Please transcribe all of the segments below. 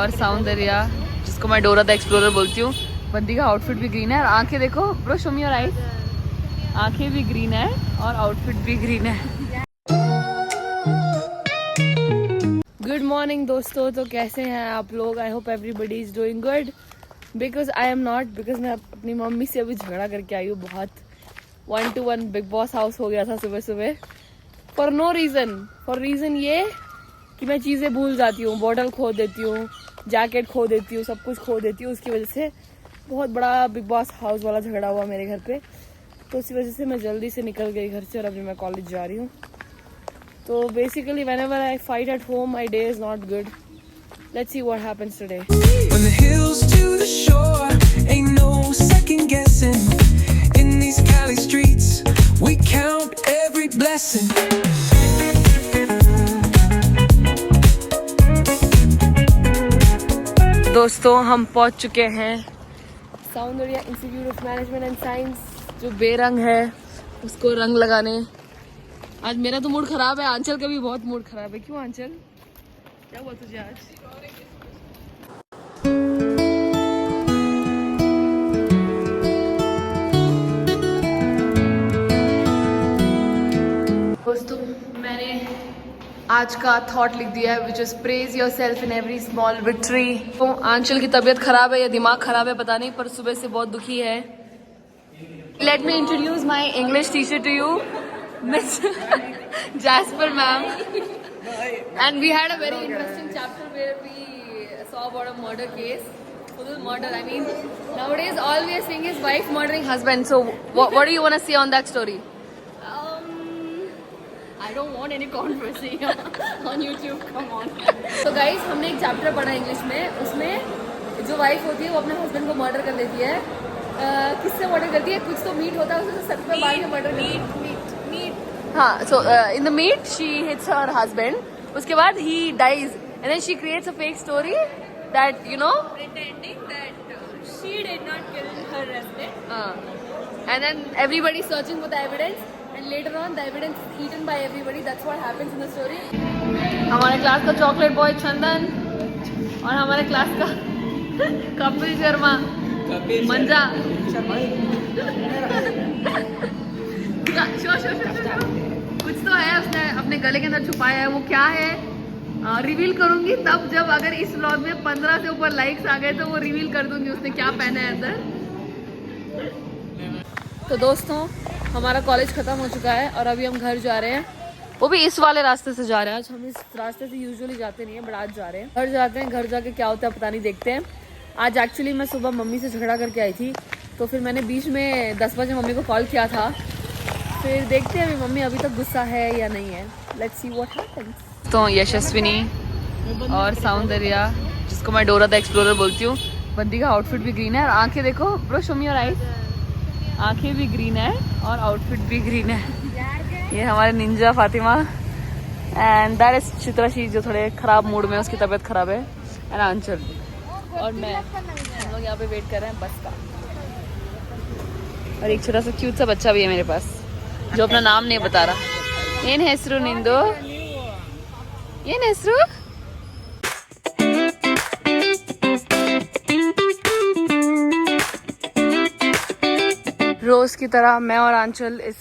और सौंदर्या, जिसको मैं डोरा द एक्सप्लोरर बोलती हूँ। बंदी का आउटफिट भी ग्रीन है और आंखें देखो bro, show me your eyes. आंखें भी ग्रीन है और आउटफिट भी ग्रीन है। गुड मॉर्निंग दोस्तों, तो कैसे हैं आप लोग? I hope everybody is doing good, because I am not. Because मैं अपनी मम्मी से अभी झगड़ा करके आई हूँ बहुत। 1-to-1 बिग बॉस हाउस हो गया था सुबह सुबह, for no reason. For reason ये कि मैं चीज़ें भूल जाती हूँ, बॉटल खो देती हूँ, जैकेट खो देती हूँ, सब कुछ खो देती हूँ। उसकी वजह से बहुत बड़ा बिग बॉस हाउस वाला झगड़ा हुआ मेरे घर पे। तो उसी वजह से मैं जल्दी से निकल गई घर से और अभी मैं कॉलेज जा रही हूँ। तो basically whenever I fight at home, my day is not good. Let's see what happens today. When the hills to the shore, ain't no second guessing. In these Cali streets, we count every blessing. दोस्तों हम पहुंच चुके हैं Soundarya institute of management and science, जो बेरंग है उसको रंग लगाने। आज मेरा तो मूड खराब है, आंचल का भी बहुत मूड खराब है। क्यों आंचल, क्या हुआ तुझे आज? दोस्तों मैंने आज का थॉट लिख दिया है, which is praise your self in every small victory. तो आंचल की तबीयत खराब है या दिमाग खराब है पता नहीं, पर सुबह से बहुत दुखी है। Let me introduce my English teacher to you, miss Jasper ma'am. And we had a very interesting chapter where we saw about a murder case. Full murder. I mean, nowadays all we are seeing is wife murdering husband. So what do you want to say on that story? I don't want any controversy on YouTube. Come on. So guys, हमने एक chapter पढ़ा English में, उसमें जो wife होती है वो अपने हस्बैंड को मर्डर कर देती है। किससे मर्डर करती है? कुछ तो मीट होता है, उससे सर पे मार के मर्डर मीट। हाँ, so in the meat she hits her husband. उसके बाद he dies and then she creates a fake story that you know Pretending that she did not kill her husband. And then everybody searching for the evidence and later on the evidence is eaten by everybody. That's what happens in the story. हमारे class का chocolate boy चंदन और हमारे class का कपिल शर्मा मंजा। कुछ तो है उसने अपने गले के अंदर छुपाया है, वो क्या है रिवील करूंगी तब जब, अगर इस व्लॉग में 15 से ऊपर लाइक्स आ गए तो वो रिवील कर दूंगी उसने क्या पहना है अंदर। तो दोस्तों हमारा कॉलेज खत्म हो चुका है और अभी हम घर जा रहे हैं, वो भी इस वाले रास्ते से जा रहे हैं। आज हम इस रास्ते से यूजुअली जाते नहीं है, बट आज जा रहे हैं। घर जाते हैं, घर जाके क्या होता है पता नहीं, देखते हैं। आज एक्चुअली मैं सुबह मम्मी से झगड़ा करके आई थी, तो फिर मैंने बीच में 10 बजे मम्मी को कॉल किया था। फिर देखते हैं अभी मम्मी अभी तक गुस्सा है या नहीं है। Let's see what happens. तो यशस्विनी और सौंदर्या, जिसको मैं डोरा द एक्सप्लोरर बोलती हूँ, बंदी का आउटफिट भी ग्रीन है और आंखें देखो bro, show me your eyes. आंखें भी ग्रीन है और आउटफिट भी ग्रीन है। ये हमारे Ninja Fatima and that is Chitrashi, जो थोड़े खराब मूड में, उसकी तबीयत खराब है। एंड आंचल और मैं, हम लोग यहाँ पे वेट कर रहे हैं बस का। और एक छोटा सा क्यूट सा बच्चा भी है मेरे पास जो अपना नाम नहीं बता रहा। ಏನ್ ಹೆಸರು ನಿಂದು? ಏನ್ ಹೆಸರು? रोज की तरह मैं और आंचल इस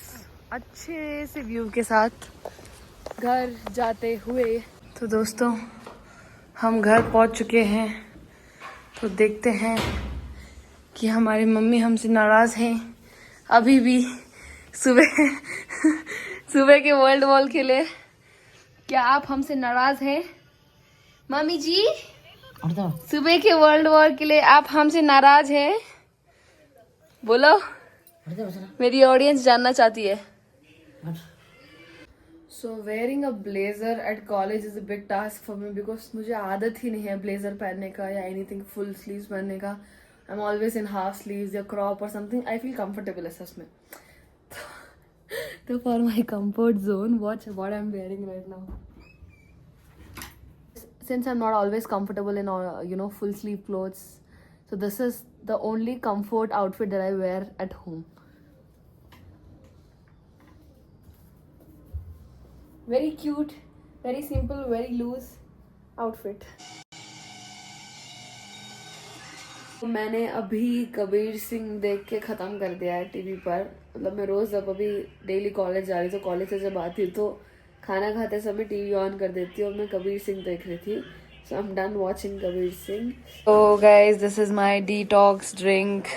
अच्छे से व्यू के साथ घर जाते हुए। तो दोस्तों हम घर पहुंच चुके हैं, तो देखते हैं कि हमारी मम्मी हमसे नाराज हैं अभी भी। सुबह के वर्ल्ड वॉल खेले, क्या आप हमसे नाराज हैं मम्मी जी? सुबह के वर्ल्ड वॉर के लिए आप हमसे नाराज हैं? बोलो, मेरी ऑडियंस जानना चाहती है। So wearing a blazer at college is a big task for me, because मुझे आदत ही नहीं है ब्लेजर पहनने का या एनीथिंग फुल स्लीव्स पहनने का। I am always in half sleeves या क्रॉप और समथिंग। आई फील कंफर्टेबल है सच में। तो for my comfort zone, watch what I'm wearing right now. Since I'm not always comfortable in full sleeve clothes, so this is the only comfort outfit that I wear at home. Very cute, very simple, very loose outfit. मैंने अभी कबीर सिंह देख के ख़त्म कर दिया है TV पर। मतलब मैं रोज़ जब अभी डेली कॉलेज जा रही तो कॉलेज से जब आती हूँ तो खाना खाते समय टीवी ऑन कर देती हूँ और मैं कबीर सिंह देख रही थी। So I am done watching Kabir Singh. So guys, this is my detox drink,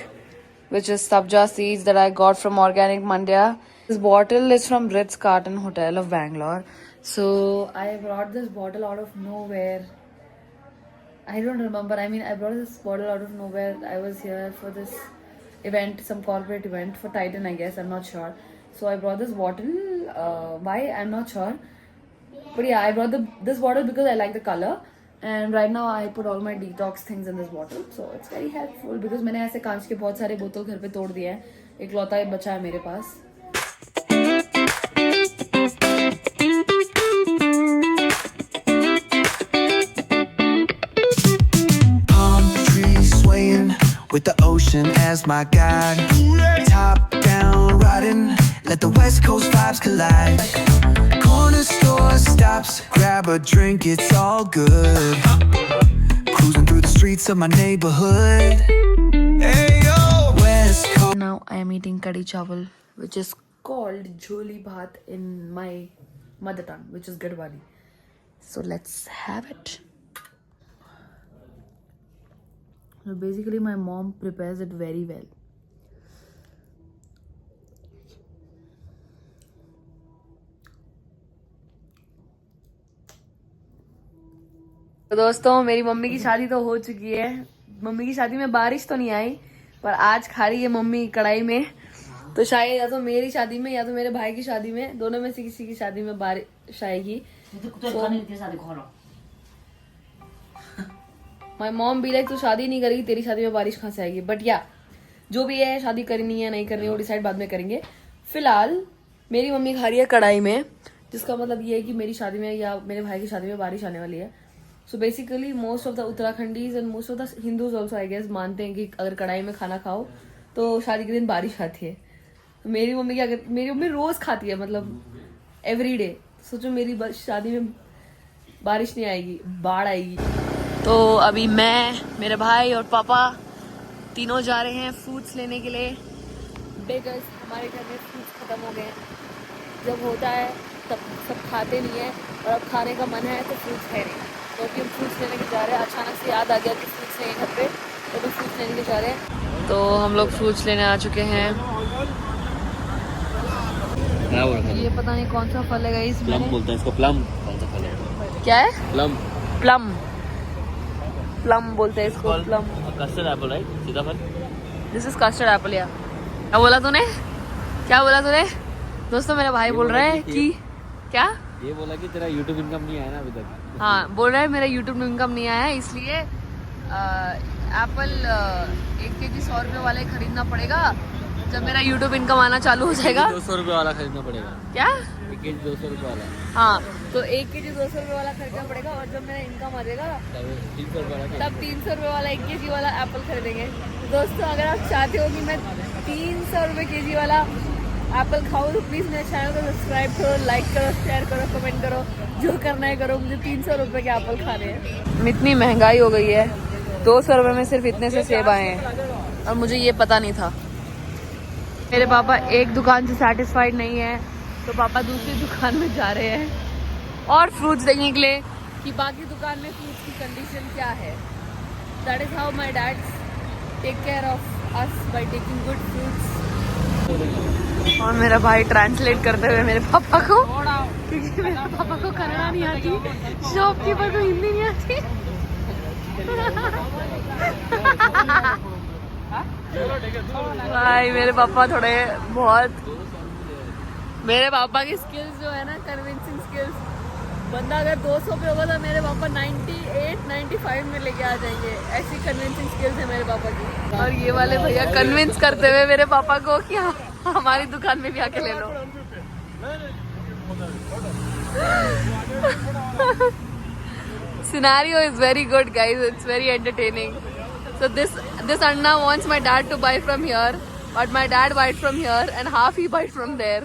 which is sabja seeds that I got from Organic Mandya. This bottle is from Ritz-Carlton Hotel of Bangalore. So I brought this bottle out of nowhere. I don't remember. I mean, I brought this bottle out of nowhere. I was here for this event, some corporate event for Titan, I guess. I'm not sure. So I brought this bottle. Why? I'm not sure. But yeah, I brought this bottle because I like the color. And right now I put all my detox things in this bottle. So it's very helpful because मैंने ऐसे कांच के बहुत सारे बोतल घर पे तोड़ दिए हैं. इकलौता ही बचा है मेरे पास. With the ocean as my guide, top down riding, let the west coast vibes collide. Corner store stops, grab a drink, it's all good. Cruising through the streets of my neighborhood. Hey yo, west coast. Now I am eating kadi chawal, which is called jholi bhat in my mother tongue, which is Garhwali. So let's have it. So basically my mom prepares it very well. तो दोस्तों मेरी mummy की शादी तो हो चुकी है। Mummy की शादी में बारिश तो नहीं आई, पर आज खा रही है मम्मी कढ़ाई में। तो शायद या तो मेरी शादी में या तो मेरे भाई की शादी में, दोनों में से किसी की शादी में बारिश आएगी। माई मॉम भी लाइक तू शादी नहीं करेगी, तेरी शादी में बारिश कहाँ से आएगी। बट या जो भी है, शादी करनी है नहीं करनी है वो डिसाइड बाद में करेंगे। फिलहाल मेरी मम्मी खा रही है कढ़ाई में, जिसका मतलब ये है कि मेरी शादी में या मेरे भाई की शादी में बारिश आने वाली है। So basically most of the Uttarakhandis and most of the Hindus also I guess मानते हैं कि अगर कढ़ाई में खाना खाओ तो शादी के दिन बारिश आती है। मेरी मम्मी क्या करती, मेरी मम्मी रोज खाती है, मतलब एवरी डे। सोचो मेरी शादी में बारिश नहीं आएगी, बाढ़ आएगी। तो अभी मैं, मेरे भाई और पापा तीनों जा रहे हैं फ्रूट्स लेने के लिए, बिकॉज हमारे घर में फ्रूट्स खत्म हो गए हैं। जब होता है तब सब खाते नहीं है, और अब खाने का मन है तो फ्रूट्स है नहीं। तो अभी हम फ्रूट्स लेने के जा रहे हैं। अचानक से याद आ गया कि फ्रूट्स लेंगे घर पे, तो हम फ्रूट्स लेने के जा रहे हैं। तो हम लोग फ्रूट्स लेने आ चुके हैं। ये पता नहीं कौन सा फल है इसमें, प्लम बोलते हैं इसको। प्लम कौन सा फल है? क्या है? प्लम। प्लम, प्लम बोलते हैं इसको। Plum, custard apple, right? सीताफल। This is custard apple. या क्या बोला तूने? क्या बोला तूने? दोस्तों मेरा भाई बोल रहा है कि क्या? ये बोला कि तेरा YouTube इनकम नहीं आया ना अभी तक। हाँ, बोल रहा है मेरा YouTube इनकम नहीं आया है, इसलिए एप्पल 1 kg 100 रुपये वाले खरीदना पड़ेगा। जब मेरा YouTube इनकम आना चालू हो जाएगा 200 रुपये वाला खरीदना पड़ेगा। क्या? 1 kg 200 रुपये वाला। हाँ, तो 1 kg 200 रुपये वाला खरीदना पड़ेगा, और जब मेरा इनकम आ जाएगा तब 300 रुपये वाला। तब 300 रुपये वाला 1 kg वाला एप्पल खरीदेंगे। तो दोस्तों अगर आप चाहते हो कि मैं 300 रुपये kg वाला एप्पल खाओ तो प्लीज़ मेरे चैनल को सब्सक्राइब करो, लाइक करो, शेयर करो, कमेंट करो, जो करना है करो। मुझे 300 रुपये के एप्पल खाने हैं। इतनी महंगाई हो गई है, 200 रुपये में सिर्फ इतने से सेब आए हैं, और मुझे ये पता नहीं था। मेरे पापा एक दुकान से सेटिस्फाइड नहीं है, तो पापा दूसरी दुकान में जा रहे हैं और फ्रूट्स देखने के लिए कि बाकी दुकान में फ्रूट्स की कंडीशन क्या है। That is how my dad take care of us by taking good fruits. और मेरा भाई ट्रांसलेट करते हुए मेरे पापा को, क्योंकि मेरे पापा को कन्नड़ा नहीं आती, शॉपकीपर को हिंदी नहीं आती। भाई मेरे पापा थोड़े बहुत, मेरे पापा की स्किल्स जो है ना, कन्विंसिंग स्किल्स, बंदा अगर 200 पे होगा तो मेरे पापा 98-95 में लेके आ जाएंगे। ऐसी कन्विंसिंग स्किल्स है मेरे पापा की। और ये वाले भैया कन्विंस करते हुए मेरे पापा को कि हमारी दुकान में भी आके ले लो। Scenario is very good, guys. It's very entertaining. So this Anna wants my dad to buy from here, but my dad buys from here and half he buys from there.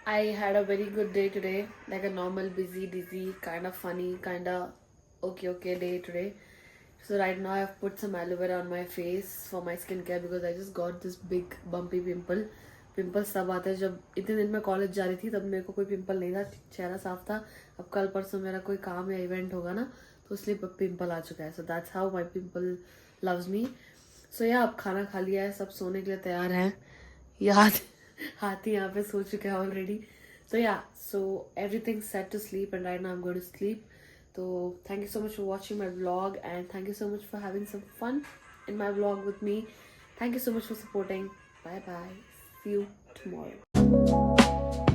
I had a very good day today, like a normal, busy, dizzy, kind of funny, kind of okay day today. So right now I've put some aloe vera on my face for my skincare because I just got this big bumpy pimple. Pimples तब आते हैं जब इतने दिन मैं college जा रही थी, तब मेरे को कोई पिंपल नहीं था, चेहरा साफ था. अब कल परसों मेरा कोई काम या इवेंट होगा ना, तो इसलिए पिंपल आ चुका है. So that's how my pimple loves me. So yeah अब खाना खा लिया है, सब सोने के लिए तैयार हैं. हाथी यहाँ पे सो चुका है already. So yeah, so everything's set to sleep and right now I'm going to sleep. So thank you so much for watching my vlog and thank you so much for having some fun in my vlog with me. Thank you so much for supporting. Bye bye. See you tomorrow.